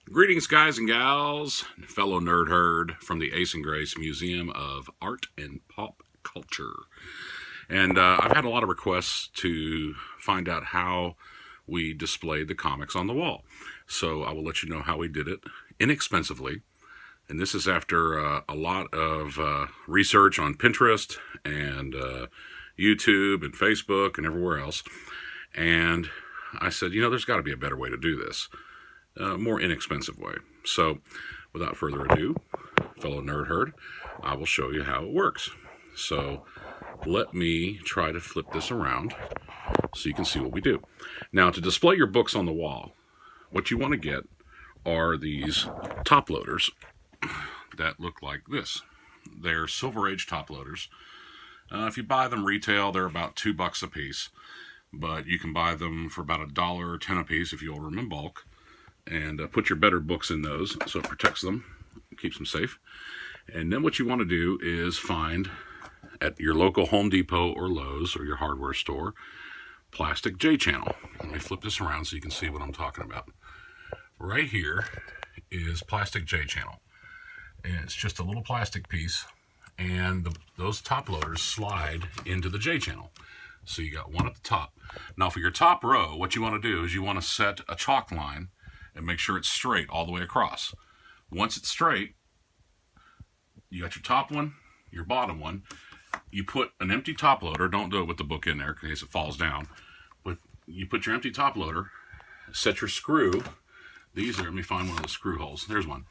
Greetings, guys and gals, fellow nerd herd from the Ace and Grace Museum of Art and Pop Culture. And I've had a lot of requests to find out how we displayed the comics on the wall. So I will let you know how we did it inexpensively. And this is after a lot of research on Pinterest and YouTube and Facebook and everywhere else. And I said, there's got to be a better way to do this. More inexpensive way. So, without further ado, fellow nerd herd, I will show you how it works. So, let me try to flip this around so you can see what we do. Now, to display your books on the wall, what you want to get are these top loaders that look like this. They're Silver Age top loaders. If you buy them retail, they're about $2 a piece, but you can buy them for about $1.10 a piece if you order them in bulk. And put your better books in those so it protects them, keeps them safe. And then what you want to do is find at your local Home Depot or Lowe's or your hardware store, plastic J-channel. Let me flip this around so you can see what I'm talking about. Right here is plastic J-channel. And it's just a little plastic piece, and those top loaders slide into the J-channel. So you got one at the top. Now for your top row, what you want to do is you want to set a chalk line and make sure it's straight all the way across. Once it's straight, you got your top one, your bottom one. You put an empty top loader. Don't do it with the book in there in case it falls down. But you put your empty top loader, set your screw. These are, let me find one of the screw holes. There's one.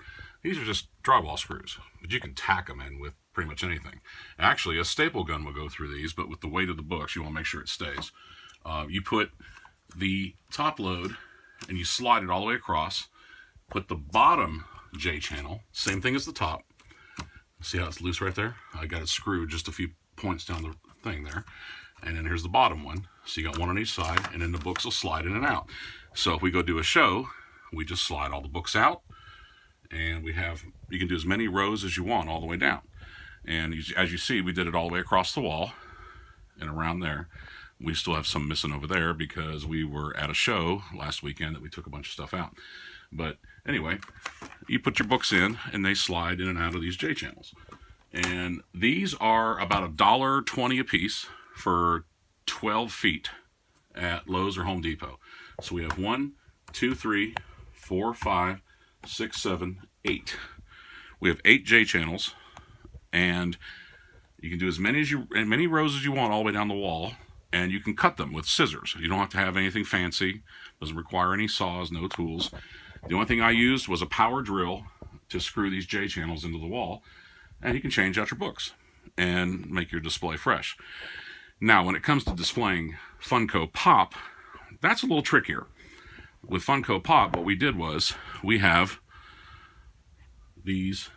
These are just drywall screws, but you can tack them in with pretty much anything. Actually, a staple gun will go through these, but with the weight of the books, you want to make sure it stays. You put the top load and you slide it all the way across. Put the bottom J-channel, same thing as the top. See how it's loose right there? I got it screwed just a few points down the thing there. And then here's the bottom one. So you got one on each side, and then the books will slide in and out. So if we go do a show, we just slide all the books out, and you can do as many rows as you want all the way down. And as you see, we did it all the way across the wall and around there. We still have some missing over there because we were at a show last weekend that we took a bunch of stuff out. But anyway, you put your books in and they slide in and out of these J-channels. And these are about $1.20 a piece for 12 feet at Lowe's or Home Depot. So we have 1, 2, 3, 4, 5, 6, 7, 8. We have 8 J-channels, and you can do as many rows as you want all the way down the wall. And you can cut them with scissors. You don't have to have anything fancy. Doesn't require any saws, no tools. The only thing I used was a power drill to screw these J-channels into the wall. And you can change out your books and make your display fresh. Now, when it comes to displaying Funko Pop, that's a little trickier. With Funko Pop, what we did was we have these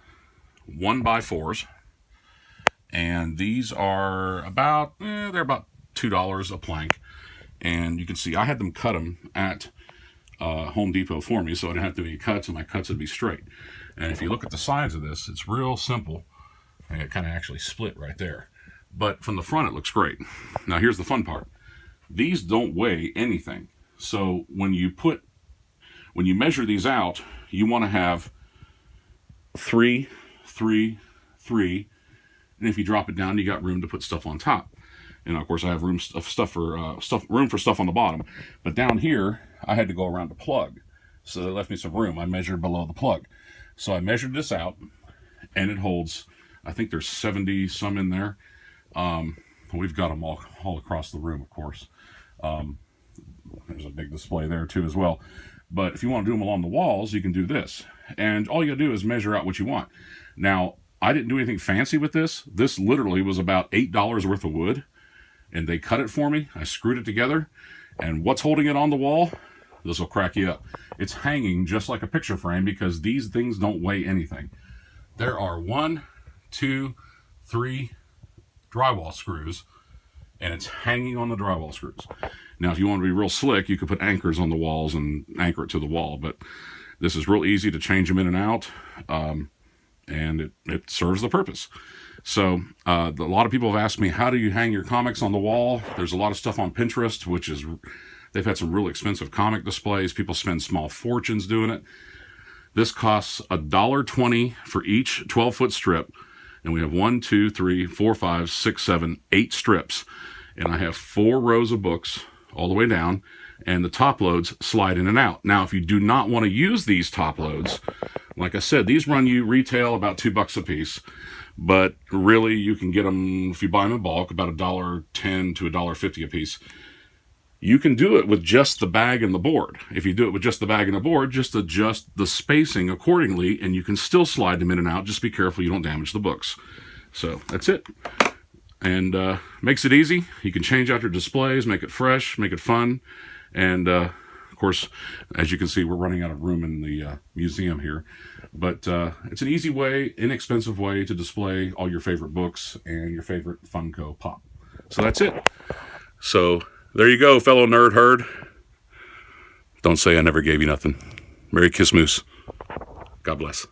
1x4s. And these are they're about $2 a plank, and you can see I had them cut them at Home Depot for me, so I didn't have to do any cuts, and my cuts would be straight. And if you look at the sides of this, it's real simple, and it kind of actually split right there. But from the front, it looks great. Now here's the fun part: these don't weigh anything. So when you measure these out, you want to have 3, 3, 3, and if you drop it down, you got room to put stuff on top. And of course, I have room for stuff on the bottom. But down here, I had to go around the plug, so that left me some room. I measured below the plug, so I measured this out, and it holds. I think there's 70 some in there. We've got them all across the room, of course. There's a big display there too as well. But if you want to do them along the walls, you can do this, and all you gotta do is measure out what you want. Now, I didn't do anything fancy with this. This literally was about $8 worth of wood. And they cut it for me. I screwed it together. And what's holding it on the wall? This will crack you up. It's hanging just like a picture frame because these things don't weigh anything. There are 1, 2, 3 drywall screws, and it's hanging on the drywall screws. Now, if you want to be real slick, you could put anchors on the walls and anchor it to the wall. But this is real easy to change them in and out. And it serves the purpose. So a lot of people have asked me, how do you hang your comics on the wall? There's a lot of stuff on Pinterest, which is They've had some really expensive comic displays. People spend small fortunes doing it. This costs $1.20 for each 12-foot strip. And we have 1, 2, 3, 4, 5, 6, 7, 8 strips. And I have 4 rows of books all the way down. And the top loads slide in and out. Now, if you do not want to use these top loads, like I said, these run you retail about $2 a piece. But really, you can get them, if you buy them in bulk, about $1.10 to $1.50 a piece. You can do it with just the bag and the board. If you do it with just the bag and the board, just adjust the spacing accordingly, and you can still slide them in and out. Just be careful you don't damage the books. So that's it. And makes it easy. You can change out your displays, make it fresh, make it fun. And of course, as you can see, we're running out of room in the museum here. But it's an easy way, inexpensive way to display all your favorite books and your favorite Funko Pop. So that's it. So there you go, fellow nerd herd. Don't say I never gave you nothing. Merry Christmas. God bless.